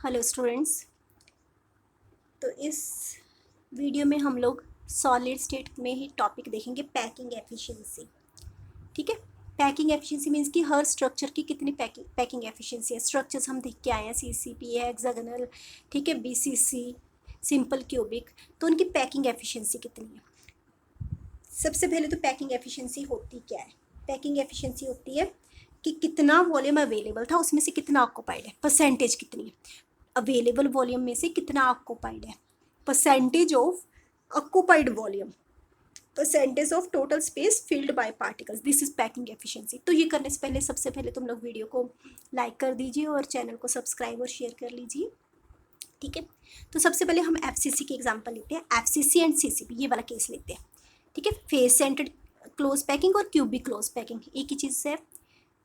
Hello students. तो इस video में हम लोग सॉलिड स्टेट में ही टॉपिक देखेंगे, पैकिंग एफिशिएंसी। ठीक है, पैकिंग एफिशिएंसी मीन्स कि हर स्ट्रक्चर की कितनी पैकिंग एफिशिएंसी है। स्ट्रक्चर्स हम देख के आए हैं, सीसीपी है, हेक्सागोनल, ठीक है, बीसीसी, सिंपल क्यूबिक, तो उनकी पैकिंग एफिशिएंसी कितनी है। सबसे पहले तो पैकिंग एफिशिएंसी होती क्या है। पैकिंग एफिशिएंसी होती है कि कितना वॉल्यूम अवेलेबल था, उसमें से कितना ऑक्यूपाइड है, परसेंटेज कितनी है, अवेलेबल वॉल्यूम में से कितना ऑक्यूपाइड है, percentage of occupied volume, percentage of total space filled by particles, this is packing efficiency. तो ये करने से पहले सबसे पहले तुम लोग वीडियो को लाइक कर दीजिए और चैनल को सब्सक्राइब और शेयर कर लीजिए। ठीक है, तो सबसे पहले हम एफसीसी के एग्जांपल लेते हैं, एफसीसी एंड सीसीपी, ये वाला केस लेते हैं। ठीक है, फेस सेंटर्ड क्लोज पैकिंग और क्यूबिक क्लोज पैकिंग एक ही चीज़ है।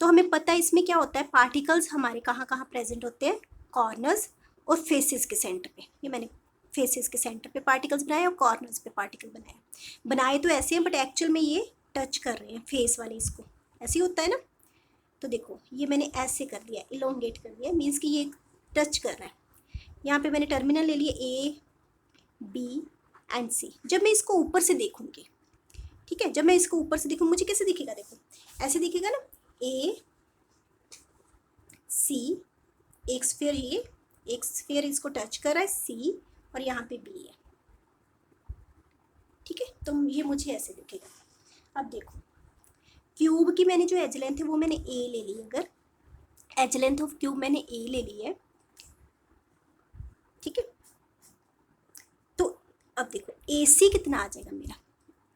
तो हमें पता है इसमें क्या होता है, पार्टिकल्स हमारे कहाँ कहाँ प्रेजेंट होते हैं, कॉर्नर्स और फेसेस के सेंटर पे। ये मैंने फेसेस के सेंटर पे पार्टिकल्स बनाए और कॉर्नर्स पे पार्टिकल बनाए तो ऐसे हैं, बट एक्चुअल में ये टच कर रहे हैं फेस वाले, इसको ऐसे ही होता है ना। तो देखो ये मैंने ऐसे कर दिया, इलोंगेट कर दिया, मीन्स कि ये टच कर रहा है। यहाँ पे मैंने टर्मिनल ले लिए ए, बी एंड सी। जब मैं इसको ऊपर से देखूंगी, ठीक है, जब मैं इसको ऊपर से देखूँ मुझे कैसे दिखेगा, देखो ऐसे दिखेगा ना, ए सी, एक स्फीयर, ये एक स्फीयर इसको टच कर रहा है सी, और यहाँ पे बी है। ठीक है, तो ये मुझे ऐसे दिखेगा। अब देखो क्यूब की मैंने जो एज लेंथ है वो मैंने ए ले ली, अगर एज लेंथ ऑफ क्यूब मैंने ए ले ली है, ठीक है, तो अब देखो ए सी कितना आ जाएगा मेरा,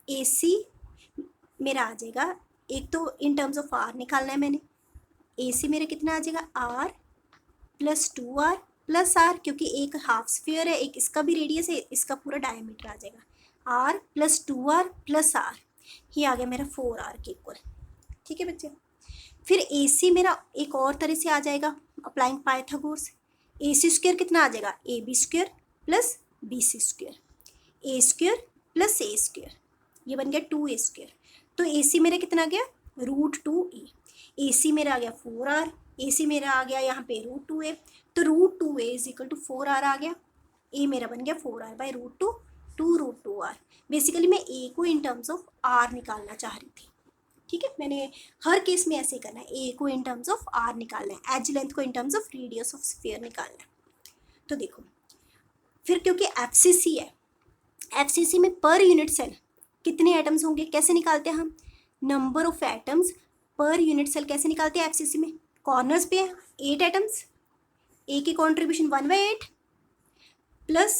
ए सी मेरा आ जाएगा, एक तो इन टर्म्स ऑफ आर निकालना है मैंने, ए सी मेरा कितना आ जाएगा, are plus 2r plus are, क्योंकि एक हाफ स्फीयर है, एक इसका भी रेडियस है, इसका पूरा डायमीटर आ जाएगा, are plus 2r plus are, ये आ गया मेरा 4r के इक्वल। ठीक है बच्चे, फिर ए सी मेरा एक और तरह से आ जाएगा, applying Pythagoras. A C square कितना आ जाएगा, A B square plus B C square, A square plus A square, ये बन गया 2a स्क्वायर। तो ए सी मेरा कितना आ गया, √2a। ए सी मेरा आ गया 4r, ए सी मेरा आ गया यहाँ पे √2a, तो √2a is equal to 4r आ गया। ए मेरा बन गया 4r बाई √2, 2√2r। बेसिकली मैं ए को इन टर्म्स ऑफ आर निकालना चाह रही थी। ठीक है, मैंने हर केस में ऐसे करना है, ए को इन टर्म्स ऑफ आर निकालना है, एज लेंथ को in terms of radius of sphere निकालना है। तो देखो फिर क्योंकि एफसीसी है, एफसीसी में पर यूनिट सेल कितने एटम्स होंगे, कैसे निकालते हैं हम, number of atoms per unit cell कैसे निकालते हैं एफसीसी में, कॉर्नर्स पे 8 एटम्स, ए की कॉन्ट्रीब्यूशन 1/8 प्लस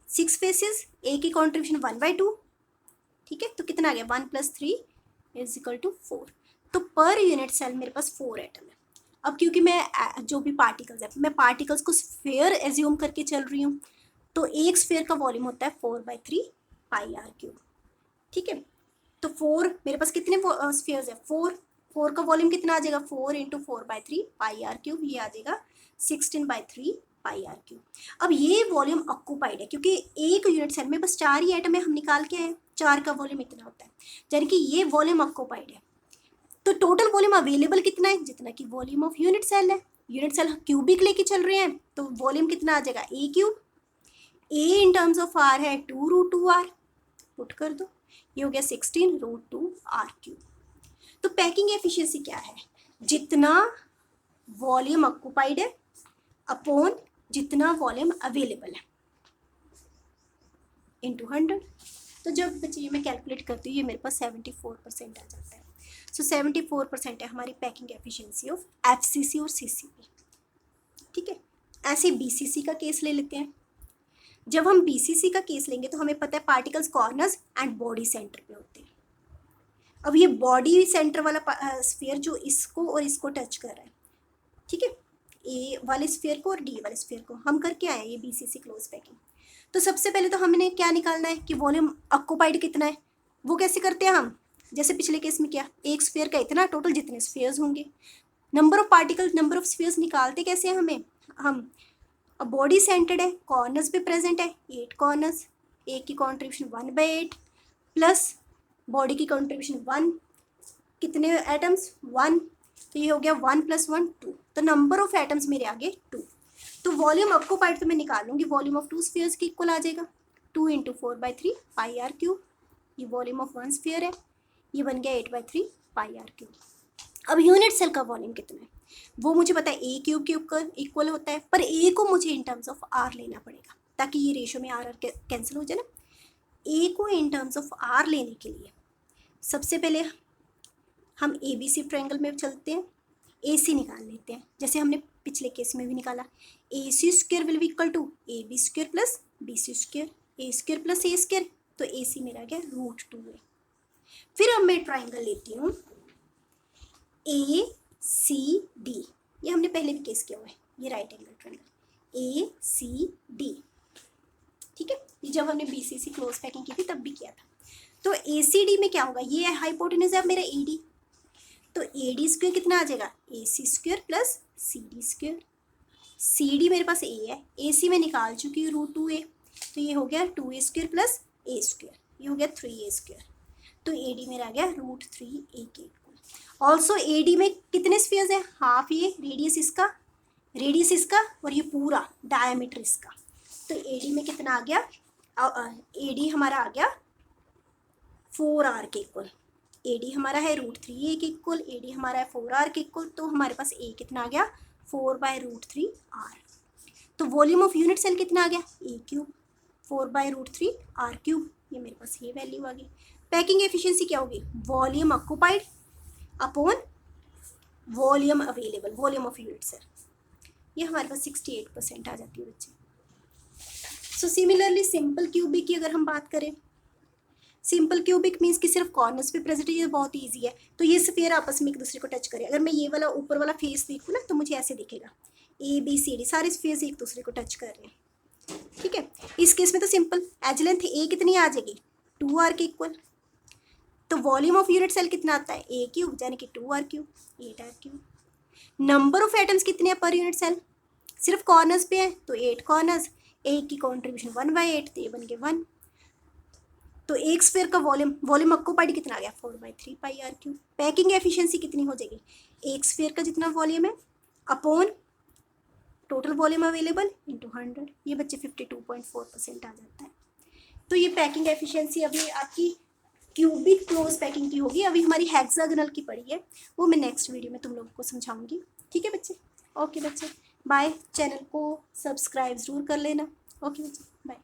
6 फेसेस, ए की कॉन्ट्रीब्यूशन 1/2। ठीक है, तो कितना आ गया, 1 + 3 इज इक्वल टू 4। तो पर यूनिट सेल मेरे पास 4 एटम है। अब क्योंकि मैं जो भी पार्टिकल्स है, मैं पार्टिकल्स को स्फीयर एज्यूम करके चल रही हूँ, तो एक स्फीयर का वॉल्यूम होता है 4/3 πr³। ठीक है, तो 4 मेरे पास कितने स्फीयर्स है, 4 का वॉल्यूम कितना आ जाएगा, 4 × 4/3 πr³, ये आ जाएगा 16/3 πr³। अब ये वॉल्यूम ऑक्यूपाइड है, क्योंकि एक यूनिट सेल में बस 4 ही एटम है, हम निकाल के आए, 4 का वॉल्यूम इतना होता है, यानी कि ये वॉल्यूम ऑक्यूपाइड है। तो टोटल वॉल्यूम अवेलेबल कितना है, जितना कि वॉल्यूम ऑफ यूनिट सेल है। यूनिट सेल क्यूबिक लेके चल रहे हैं, तो वॉल्यूम कितना आ जाएगा, a³। a in terms of r है 2√2r, पुट कर दो, ये हो गया 16√2r³। तो पैकिंग एफिशिएंसी क्या है, जितना वॉल्यूम ऑक्यूपाइड है अपॉन जितना वॉल्यूम अवेलेबल है इंटू 100। तो जब बच्चे मैं कैलकुलेट करती हूँ, ये मेरे पास 74% आ जाता है। सो 74% है हमारी पैकिंग एफिशिएंसी ऑफ एफसीसी और सीसीपी। ठीक है, ऐसे बीसीसी का केस ले लेते हैं। जब हम बीसीसी का केस लेंगे तो हमें पता है particles corners and body centre पे होते हैं। अब ये बॉडी सेंटर वाला स्फीयर जो इसको और इसको टच कर रहा है, ठीक है, ए वाले स्फीयर को और डी वाले स्फीयर को, हम करके आए ये बीसीसी क्लोज पैकिंग। तो सबसे पहले तो हमने क्या निकालना है कि वॉल्यूम ऑक्यूपाइड कितना है। वो कैसे करते हैं हम, जैसे पिछले केस में किया, एक स्फीयर का इतना, टोटल जितने स्फीयर्स होंगे, number of particles, number of spheres निकालते कैसे हैं हमें, हम अब बॉडी सेंटर्ड है, कॉर्नर्स भी प्रेजेंट है, 8 कॉर्नर्स, ए की कॉन्ट्रीब्यूशन 1/8 प्लस बॉडी की कॉन्ट्रीब्यूशन 1, कितने एटम्स 1, तो ये हो गया 1 + 1 2, तो नंबर ऑफ एटम्स मेरे आगे 2। तो वॉल्यूम ऑक्यूपाइड तो मैं निकाल लूँगी, वॉल्यूम ऑफ 2 स्फीयर्स के इक्वल आ जाएगा, 2 × 4/3 पाई आर क्यूब। ये वॉल्यूम ऑफ 1 स्फीयर है, ये बन गया 8/3 पाई आर क्यूब। अब यूनिट सेल का वॉल्यूम कितना है वो मुझे पता है, ए क्यूब के इक्वल होता है, पर ए को मुझे इन टर्म्स ऑफ आर लेना पड़ेगा ताकि ये रेशियो में आर कैंसिल हो जाए ना। ए को इन टर्म्स ऑफ आर लेने के लिए सबसे पहले हम ए बी सी ट्रायंगल में चलते हैं, ए सी निकाल लेते हैं, जैसे हमने पिछले केस में भी निकाला। A C square will be equal to A B square plus B C square, A square plus A square, तो ए सी मेरा गया √2a। फिर अब मैं ट्राइंगल लेती हूँ ए सी डी, ये हमने पहले भी केस किया हुआ है, ये right angle triangle A C D, ठीक है, ये जब हमने B C C close packing की थी तब भी किया था। तो ए सी डी में क्या होगा, ये हाइपोटेन्यूज है मेरा ए डी, तो ए डी स्क्वायर कितना आ जाएगा, A C square plus C D square. C D मेरे पास ए है, ए सी में निकाल चुकी हूँ √2a, तो ये हो गया 2a square plus a square, ये हो गया 3a स्क्वायर, तो ए डी मेरा आ गया √3a के इक्वल। ऑल्सो ए डी में कितने स्फीयर्स हैं, हाफ ये रेडियस इसका और ये पूरा डायमीटर इसका, तो ए डी में कितना आ गया, ए डी हमारा आ गया 4r के इक्वल। ए डी हमारा है √3a के इक्वल, ए डी हमारा है 4r के इक्वल, तो हमारे पास ए कितना आ गया 4/√3r। तो वॉल्यूम ऑफ यूनिट सेल कितना आ गया, ए क्यूब 4/√3r क्यूब, ये मेरे पास ये वैल्यू आ गई। पैकिंग एफिशिएंसी क्या होगी, volume occupied upon volume available, volume of unit cell, ये हमारे पास 68% आ जाती है बच्चे। सो सिमिलरली सिंपल क्यूबिक की अगर हम बात करें, सिंपल क्यूबिक मीन्स कि सिर्फ कॉर्नर्स पे प्रेजेंट है, ये बहुत इजी है। तो ये स्फीयर आपस में एक दूसरे को टच करें, अगर मैं ये वाला ऊपर वाला फेस देखूँ ना तो मुझे ऐसे दिखेगा, ए बी सी डी सारे स्फीयर्स एक दूसरे को टच कर रहे हैं, ठीक है। इस केस में तो सिंपल, एज लेंथ ए कितनी आ जाएगी 2r के इक्वल, तो वॉल्यूम ऑफ यूनिट सेल कितना आता है ए क्यूब यानी कि 2r cube 8r cube. Number of atoms कितने हैं पर यूनिट सेल, सिर्फ कॉर्नर्स पे है तो 8 कॉर्नर्स, ए की कॉन्ट्रीब्यूशन 1/8, तो ये बन गए 1। तो एक स्फीयर का वॉल्यूम ऑक्यूपाइड कितना आ गया 4/3 पाई आर क्यूब। पैकिंग एफिशिएंसी कितनी हो जाएगी, एक स्फीयर का जितना वॉल्यूम है upon total volume available into 100, ये बच्चे 52.4% आ जाता है। तो ये पैकिंग एफिशिएंसी अभी आपकी क्यूबिक क्लोज पैकिंग की होगी, अभी हमारी हेक्सागोनल की पड़ी है, वो मैं नेक्स्ट वीडियो में तुम लोगों को समझाऊंगी, ठीक है बच्चे। ओके बच्चे बाय, चैनल को सब्सक्राइब ज़रूर कर लेना। ओके बच्चे बाय।